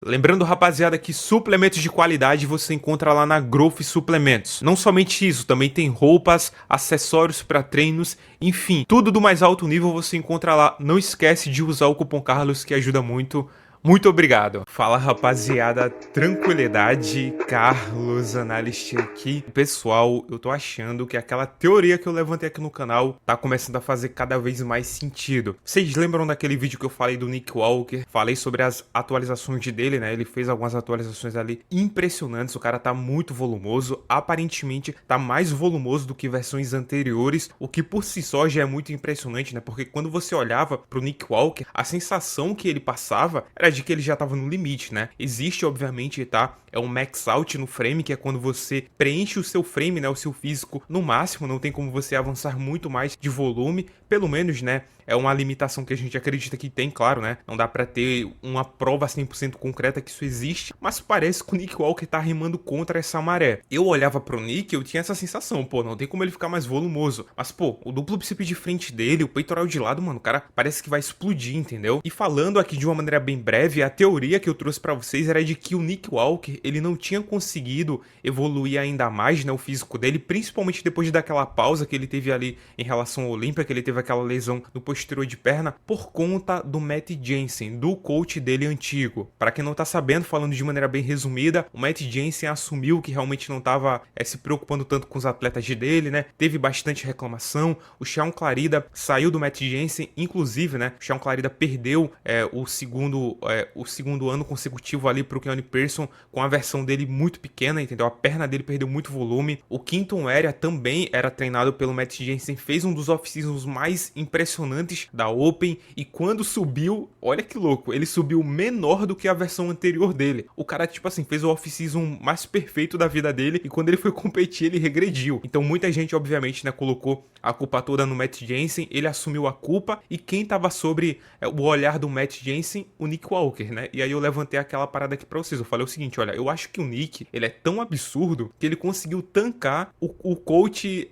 Lembrando, rapaziada, que suplementos de qualidade você encontra lá na Growth Suplementos. Não somente isso, também tem roupas, acessórios para treinos, enfim, tudo do mais alto nível você encontra lá. Não esquece de usar o cupom Carlos que ajuda muito. Muito obrigado. Fala, rapaziada, tranquilidade, Carlos Analyst aqui. Pessoal, eu tô achando que aquela teoria que eu levantei aqui no canal tá começando a fazer cada vez mais sentido. Vocês lembram daquele vídeo que eu falei do Nick Walker? Falei sobre as atualizações dele, né? Ele fez algumas atualizações ali impressionantes, o cara tá muito volumoso, aparentemente tá mais volumoso do que versões anteriores, o que por si só já é muito impressionante, né? Porque quando você olhava pro Nick Walker, a sensação que ele passava era de que ele já estava no limite, né? Existe, obviamente, tá? É um max out no frame, que é quando você preenche o seu frame, né? O seu físico no máximo, não tem como você avançar muito mais de volume, pelo menos, né? É uma limitação que a gente acredita que tem, claro, né? Não dá pra ter uma prova 100% concreta que isso existe, mas parece que o Nick Walker tá remando contra essa maré. Eu olhava pro Nick e eu tinha essa sensação, pô, não tem como ele ficar mais volumoso. Mas, pô, o duplo bíceps de frente dele, o peitoral de lado, mano, o cara parece que vai explodir, entendeu? E falando aqui de uma maneira bem breve, a teoria que eu trouxe pra vocês era de que o Nick Walker, ele não tinha conseguido evoluir ainda mais, né, o físico dele, principalmente depois daquela pausa que ele teve ali em relação ao Olympia, que ele teve aquela lesão no posterior de perna, por conta do Matt Jensen, do coach dele antigo. Para quem não tá sabendo, falando de maneira bem resumida, o Matt Jensen assumiu que realmente não tava se preocupando tanto com os atletas dele, né, teve bastante reclamação, o Sean Clarida saiu do Matt Jensen, inclusive, né, o Sean Clarida perdeu o segundo ano consecutivo ali pro Keone Pearson, com a versão dele muito pequena, entendeu? A perna dele perdeu muito volume. O Quinton Area também era treinado pelo Matt Jensen, fez um dos off-seasons mais impressionantes da Open, e quando subiu, olha que louco, ele subiu menor do que a versão anterior dele. O cara, tipo assim, fez o off-season mais perfeito da vida dele, e quando ele foi competir, ele regrediu. Então muita gente, obviamente, né, colocou a culpa toda no Matt Jensen, ele assumiu a culpa, e quem tava sobre o olhar do Matt Jensen? O Nick Walker, né? E aí eu levantei aquela parada aqui pra vocês, eu falei o seguinte, olha, eu acho que o Nick, ele é tão absurdo que ele conseguiu tancar o coach,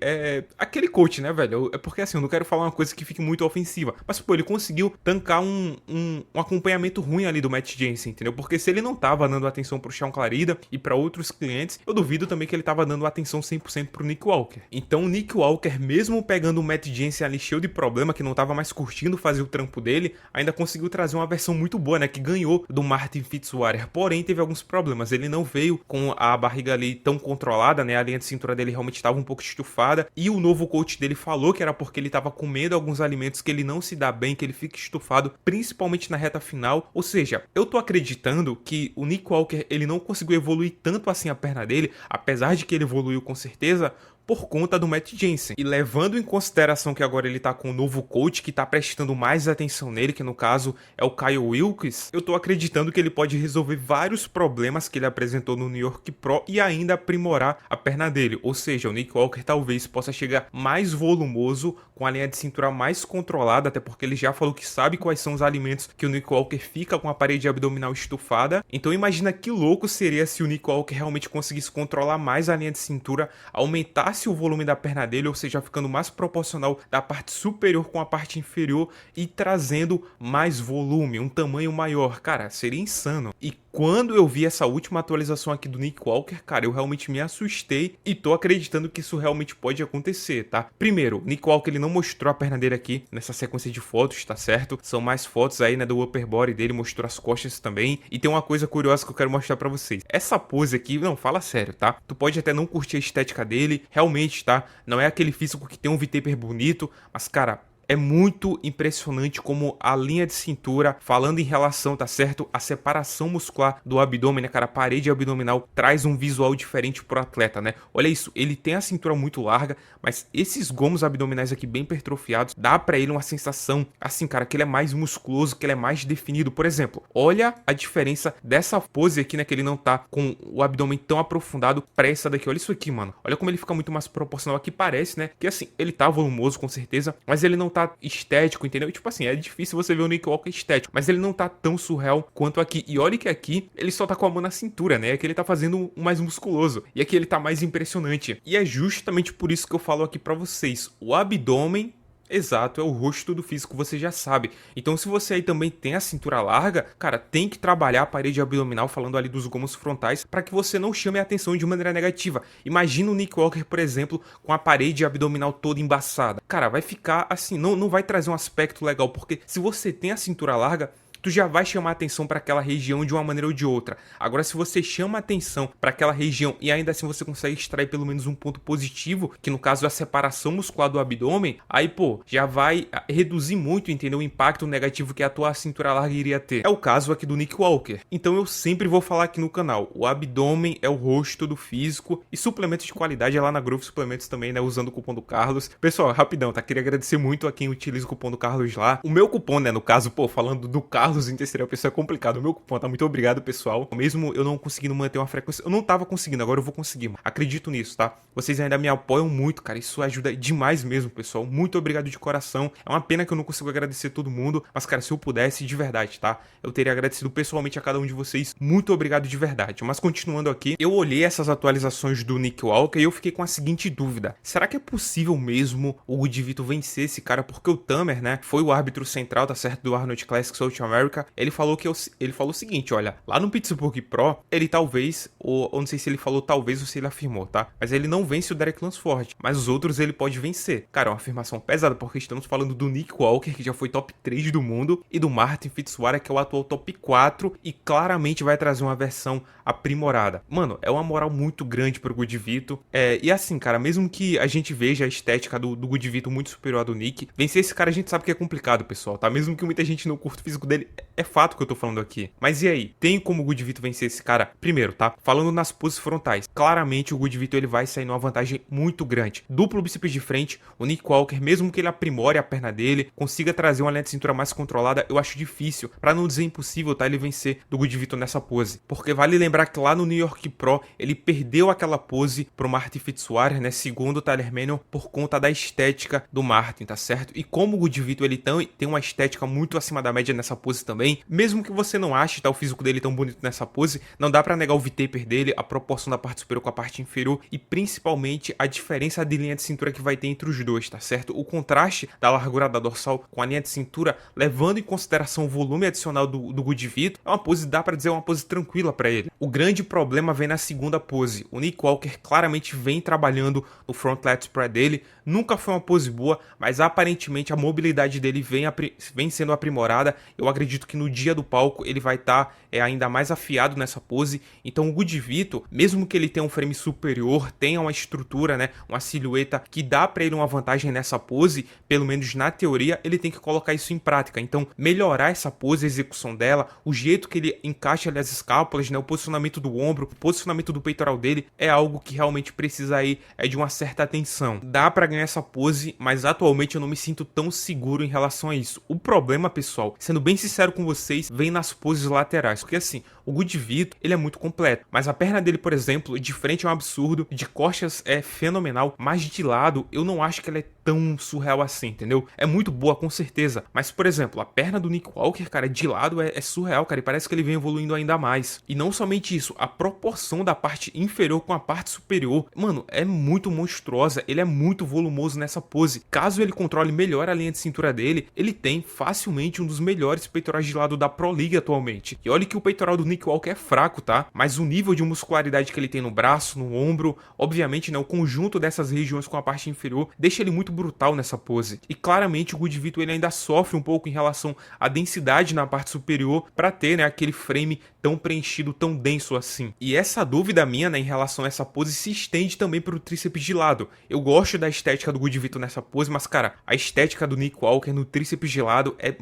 aquele coach, né, velho? É porque assim, eu não quero falar uma coisa que fique muito ofensiva, mas pô, ele conseguiu tancar um acompanhamento ruim ali do Matt Jensen, entendeu? Porque se ele não tava dando atenção pro Sean Clarida e pra outros clientes, eu duvido também que ele tava dando atenção 100% pro Nick Walker. Então o Nick Walker, mesmo pegando o Matt Jensen ali cheio de problema, que não tava mais curtindo fazer o trampo dele, ainda conseguiu trazer uma versão muito boa, né, que ganhou do Martin Fitzwater, porém teve alguns problemas, ele não veio com a barriga ali tão controlada, né, a linha de cintura dele realmente estava um pouco estufada, e o novo coach dele falou que era porque ele estava comendo alguns alimentos que ele não se dá bem, que ele fica estufado, principalmente na reta final. Ou seja, eu tô acreditando que o Nick Walker, ele não conseguiu evoluir tanto assim a perna dele, apesar de que ele evoluiu com certeza, por conta do Matt Jensen. E levando em consideração que agora ele tá com um novo coach que tá prestando mais atenção nele, que no caso é o Kyle Wilkes, eu tô acreditando que ele pode resolver vários problemas que ele apresentou no New York Pro e ainda aprimorar a perna dele. Ou seja, o Nick Walker talvez possa chegar mais volumoso, com a linha de cintura mais controlada, até porque ele já falou que sabe quais são os alimentos que o Nick Walker fica com a parede abdominal estufada. Então imagina que louco seria se o Nick Walker realmente conseguisse controlar mais a linha de cintura, aumentasse o volume da perna dele, ou seja, ficando mais proporcional da parte superior com a parte inferior e trazendo mais volume, um tamanho maior. Cara, seria insano. E quando eu vi essa última atualização aqui do Nick Walker, cara, eu realmente me assustei e tô acreditando que isso realmente pode acontecer, tá? Primeiro, Nick Walker, ele não mostrou a perna dele aqui nessa sequência de fotos, tá certo? São mais fotos aí, né, do upper body dele, mostrou as costas também. E tem uma coisa curiosa que eu quero mostrar pra vocês. Essa pose aqui, não, fala sério, tá? Tu pode até não curtir a estética dele, realmente, tá? Não é aquele físico que tem um V-taper bonito, mas, cara, é muito impressionante como a linha de cintura, falando em relação, tá certo? A separação muscular do abdômen, né, cara? A parede abdominal traz um visual diferente pro atleta, né? Olha isso, ele tem a cintura muito larga, mas esses gomos abdominais aqui bem hipertrofiados, dá pra ele uma sensação, assim, cara, que ele é mais musculoso, que ele é mais definido. Por exemplo, olha a diferença dessa pose aqui, né? Que ele não tá com o abdômen tão aprofundado pra essa daqui. Olha isso aqui, mano. Olha como ele fica muito mais proporcional aqui, parece, né? Que assim, ele tá volumoso, com certeza, mas ele não tá estético, entendeu? E, tipo assim, é difícil você ver o Nick Walker estético, mas ele não tá tão surreal quanto aqui. E olha que aqui ele só tá com a mão na cintura, né? Aqui ele tá fazendo um mais musculoso. E aqui ele tá mais impressionante. E é justamente por isso que eu falo aqui pra vocês. O abdômen Exato, é o rosto do físico, você já sabe. Então, se você aí também tem a cintura larga, cara, tem que trabalhar a parede abdominal, falando ali dos gomos frontais, para que você não chame a atenção de maneira negativa. Imagina o Nick Walker, por exemplo, com a parede abdominal toda embaçada. Cara, vai ficar assim, não vai trazer um aspecto legal, porque se você tem a cintura larga, tu já vai chamar atenção para aquela região de uma maneira ou de outra. Agora, se você chama atenção para aquela região e ainda assim você consegue extrair pelo menos um ponto positivo, que no caso é a separação muscular do abdômen, aí, pô, já vai reduzir muito, entendeu? O impacto negativo que a tua cintura larga iria ter. É o caso aqui do Nick Walker. Então eu sempre vou falar aqui no canal, o abdômen é o rosto do físico e suplementos de qualidade é lá na Growth Suplementos também, né? Usando o cupom do Carlos. Pessoal, rapidão, tá? Queria agradecer muito a quem utiliza o cupom do Carlos lá. O meu cupom, né? No caso, pô, falando do Carlos em terceira pessoa é complicado. O meu cupom, tá? Muito obrigado, pessoal. Mesmo eu não conseguindo manter uma frequência, eu não tava conseguindo, agora eu vou conseguir. Acredito nisso, tá? Vocês ainda me apoiam muito, cara. Isso ajuda demais mesmo, pessoal. Muito obrigado de coração. É uma pena que eu não consigo agradecer todo mundo, mas, cara, se eu pudesse, de verdade, tá? Eu teria agradecido pessoalmente a cada um de vocês. Muito obrigado de verdade. Mas continuando aqui, eu olhei essas atualizações do Nick Walker e eu fiquei com a seguinte dúvida. Será que é possível mesmo o Good Vito vencer esse cara? Porque o Tamer, né, foi o árbitro central, tá certo, do Arnold Classic South America. Ele falou ele falou o seguinte, olha, lá no Pittsburgh Pro, ele talvez, ou não sei se ele falou talvez ou se ele afirmou, tá? Mas ele não vence o Derek Lunsford, mas os outros ele pode vencer. Cara, é uma afirmação pesada, porque estamos falando do Nick Walker, que já foi top 3 do mundo, e do Martin Fitzwater, que é o atual top 4, e claramente vai trazer uma versão aprimorada. Mano, é uma moral muito grande pro Good Vito. E assim, cara, mesmo que a gente veja a estética do Good Vito muito superior à do Nick, vencer esse cara a gente sabe que é complicado, pessoal, tá? Mesmo que muita gente não curta o físico dele, é fato que eu tô falando aqui. Mas e aí? Tem como o Good Vito vencer esse cara? Primeiro, tá? Falando nas poses frontais. Claramente o Good Vito ele vai sair numa vantagem muito grande. Duplo bíceps de frente, o Nick Walker, mesmo que ele aprimore a perna dele, consiga trazer uma linha de cintura mais controlada, eu acho difícil, pra não dizer impossível, tá? Ele vencer do Good Vito nessa pose. Porque vale lembrar que lá no New York Pro, ele perdeu aquela pose pro Martin Fitzwater, né? Segundo o Tyler Manion, por conta da estética do Martin, tá certo? E como o Good Vito ele tem uma estética muito acima da média nessa pose também, mesmo que você não ache, tá, o físico dele tão bonito nessa pose, não dá pra negar o V-taper dele, a proporção da parte superior com a parte inferior e principalmente a diferença de linha de cintura que vai ter entre os dois, tá certo? O contraste da largura da dorsal com a linha de cintura, levando em consideração o volume adicional do Good Vito, é uma pose, dá pra dizer, uma pose tranquila pra ele. O grande problema vem na segunda pose. O Nick Walker claramente vem trabalhando no front lat spread dele, nunca foi uma pose boa, mas aparentemente a mobilidade dele vem sendo aprimorada. Eu acredito que no dia do palco ele vai estar ainda mais afiado nessa pose. Então o Good Vito, mesmo que ele tenha um frame superior, tenha uma estrutura, né, uma silhueta que dá para ele uma vantagem nessa pose, pelo menos na teoria, ele tem que colocar isso em prática. Então melhorar essa pose, a execução dela, o jeito que ele encaixa ali as escápulas, né, o posicionamento do ombro, o posicionamento do peitoral dele, é algo que realmente precisa aí de uma certa atenção. Dá para ganhar essa pose, mas atualmente eu não me sinto tão seguro em relação a isso. O problema, pessoal, sendo bem sincero com vocês, vem nas poses laterais, porque assim, o Good Vito, ele é muito completo, mas a perna dele, por exemplo, de frente é um absurdo, de costas é fenomenal, mas de lado eu não acho que ela é tão surreal assim, entendeu? É muito boa, com certeza, mas, por exemplo, a perna do Nick Walker, cara, de lado é surreal, cara, e parece que ele vem evoluindo ainda mais. E não somente isso, a proporção da parte inferior com a parte superior, mano, é muito monstruosa, ele é muito volumoso nessa pose. Caso ele controle melhor a linha de cintura dele, ele tem facilmente um dos melhores peitorais de lado da Pro League atualmente. E olha que o peitoral do Nick Walker é fraco, tá? Mas o nível de muscularidade que ele tem no braço, no ombro, obviamente, né, o conjunto dessas regiões com a parte inferior deixa ele muito brutal nessa pose. E claramente o Good Vito ele ainda sofre um pouco em relação à densidade na parte superior para ter, né, aquele frame tão preenchido, tão denso assim. E essa dúvida minha, né, em relação a essa pose se estende também para o tríceps de lado. Eu gosto da estética do Good Vito nessa pose, mas, cara, a estética do Nick Walker no tríceps de lado é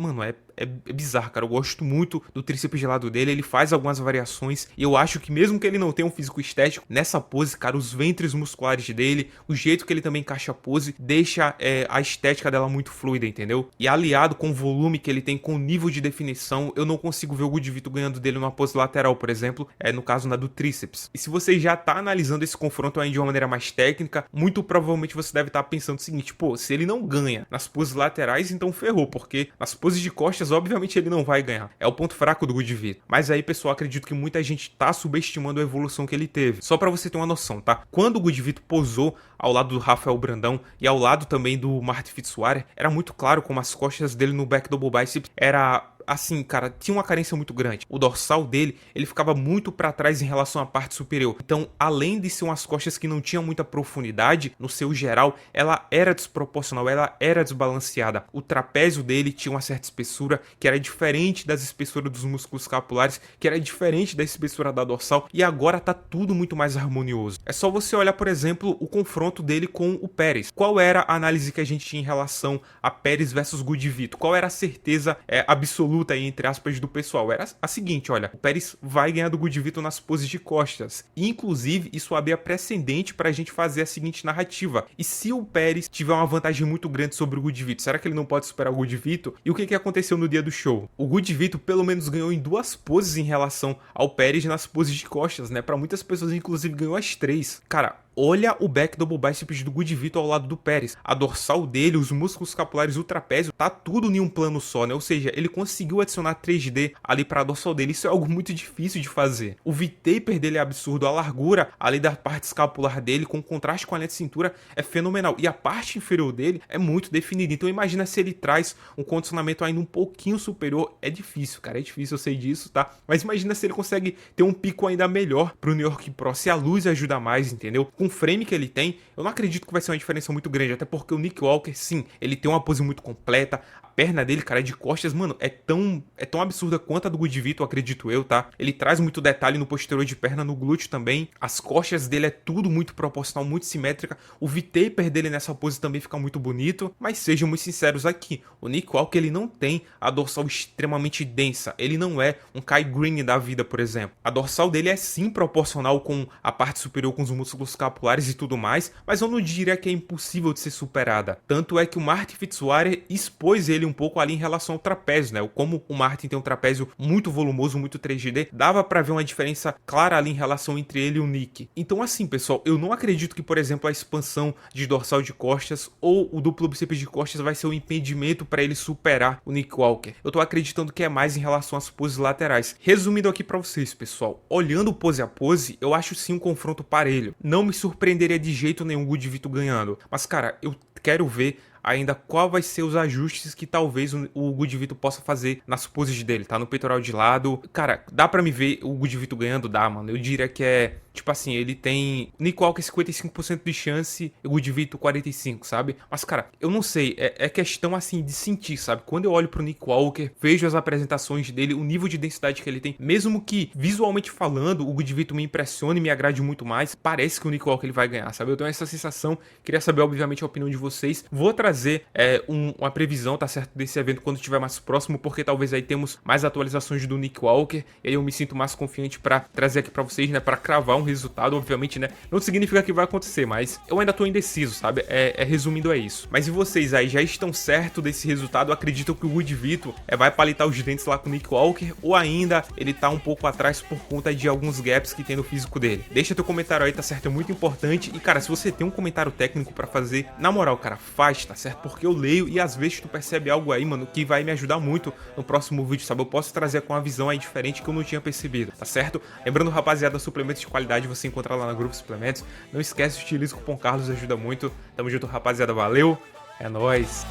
bizarro, cara. Eu gosto muito do tríceps de lado dele, ele faz algumas variações e eu acho que mesmo que ele não tenha um físico estético, nessa pose, cara, os ventres musculares dele, o jeito que ele também encaixa a pose, deixa a estética dela muito fluida, entendeu? E aliado com o volume que ele tem, com o nível de definição, eu não consigo ver o Good Vito ganhando dele numa pose lateral, por exemplo, no caso na do tríceps. E se você já tá analisando esse confronto aí de uma maneira mais técnica, muito provavelmente você deve estar pensando o seguinte, pô, se ele não ganha nas poses laterais, então ferrou, porque nas poses de costas costas, obviamente ele não vai ganhar. É o ponto fraco do Good Vito. Mas aí, pessoal, acredito que muita gente tá subestimando a evolução que ele teve. Só pra você ter uma noção, tá? Quando o Good Vito posou ao lado do Rafael Brandão e ao lado também do Martin Fitzwater, era muito claro como as costas dele no back double bicep era... assim, cara, tinha uma carência muito grande. O dorsal dele, ele ficava muito pra trás em relação à parte superior. Então, além de ser umas costas que não tinham muita profundidade, no seu geral, ela era desproporcional, ela era desbalanceada. O trapézio dele tinha uma certa espessura, que era diferente das espessuras dos músculos escapulares, que era diferente da espessura da dorsal, e agora tá tudo muito mais harmonioso. É só você olhar, por exemplo, o confronto dele com o Pérez. Qual era a análise que a gente tinha em relação a Pérez versus Good Vito? Qual era a certeza absoluta aí, entre aspas, do pessoal? Era a seguinte, olha, o Pérez vai ganhar do Good Vito nas poses de costas. E, inclusive, isso abria precedente pra gente fazer a seguinte narrativa. E se o Pérez tiver uma vantagem muito grande sobre o Good Vito, será que ele não pode superar o Good Vito? E o que aconteceu no dia do show? O Good Vito pelo menos ganhou em 2 poses em relação ao Pérez nas poses de costas, né? Pra muitas pessoas, inclusive, ganhou as 3. Cara, olha o back double biceps do Good Vito ao lado do Pérez. A dorsal dele, os músculos escapulares, o trapézio, tá tudo em um plano só, né? Ou seja, ele conseguiu adicionar 3D ali pra dorsal dele. Isso é algo muito difícil de fazer. O V-taper dele é absurdo. A largura ali da parte escapular dele, com contraste com a linha de cintura, é fenomenal. E a parte inferior dele é muito definida. Então imagina se ele traz um condicionamento ainda um pouquinho superior. É difícil, cara. É difícil, eu sei disso, tá? Mas imagina se ele consegue ter um pico ainda melhor pro New York Pro. Se a luz ajuda mais, entendeu? Com o frame que ele tem, eu não acredito que vai ser uma diferença muito grande, até porque o Nick Walker, sim, ele tem uma pose muito completa, a perna dele, cara, de costas, mano, é tão absurda quanto a do Good Vito, acredito eu, tá? Ele traz muito detalhe no posterior de perna, no glúteo também, as costas dele é tudo muito proporcional, muito simétrica, o V-taper dele nessa pose também fica muito bonito, mas sejamos sinceros aqui, o Nick Walker, ele não tem a dorsal extremamente densa, ele não é um Kai Greene da vida, por exemplo. A dorsal dele é sim proporcional com a parte superior, com os músculos escapulares e tudo mais, mas eu não diria que é impossível de ser superada. Tanto é que o Martin Fitzwater expôs ele um pouco ali em relação ao trapézio, né? Como o Martin tem um trapézio muito volumoso, muito 3D, dava pra ver uma diferença clara ali em relação entre ele e o Nick. Então assim, pessoal, eu não acredito que, por exemplo, a expansão de dorsal de costas ou o duplo bíceps de costas vai ser um impedimento pra ele superar o Nick Walker. Eu tô acreditando que é mais em relação às poses laterais. Resumindo aqui pra vocês, pessoal, olhando pose a pose, eu acho sim um confronto parelho. Não me surpreenderia de jeito nenhum o Good Vito ganhando. Mas, cara, eu quero ver ainda qual vai ser os ajustes que talvez o Good Vito possa fazer nas poses dele, tá? No peitoral de lado. Cara, dá pra me ver o Good Vito ganhando? Dá, mano. Eu diria que é... tipo assim, ele tem Nick Walker 55% de chance e o Good Vito 45%, sabe? Mas, cara, eu não sei. É questão, assim, de sentir, sabe? Quando eu olho pro Nick Walker, vejo as apresentações dele, o nível de densidade que ele tem, mesmo que, visualmente falando, o Good Vito me impressione e me agrade muito mais, parece que o Nick Walker ele vai ganhar, sabe? Eu tenho essa sensação. Queria saber, obviamente, a opinião de vocês. Vou trazer uma previsão, tá certo? Desse evento quando estiver mais próximo, porque talvez aí temos mais atualizações do Nick Walker, e aí eu me sinto mais confiante pra trazer aqui pra vocês, né? Pra cravar um resultado, obviamente, né? Não significa que vai acontecer, mas eu ainda tô indeciso, sabe? Resumindo, é isso. Mas e vocês aí, já estão certo desse resultado? Acreditam que o Good Vito vai palitar os dentes lá com o Nick Walker, ou ainda ele tá um pouco atrás por conta de alguns gaps que tem no físico dele? Deixa teu comentário aí, tá certo? É muito importante. E, cara, se você tem um comentário técnico pra fazer, na moral, cara, faz, tá certo? Porque eu leio e às vezes tu percebe algo aí, mano, que vai me ajudar muito no próximo vídeo, sabe? Eu posso trazer com uma visão aí diferente que eu não tinha percebido, tá certo? Lembrando, rapaziada, suplementos de qualidade você encontra lá na Grupo Suplementos. Não esquece, utiliza o cupom Carlos, ajuda muito. Tamo junto, rapaziada, valeu, é nóis.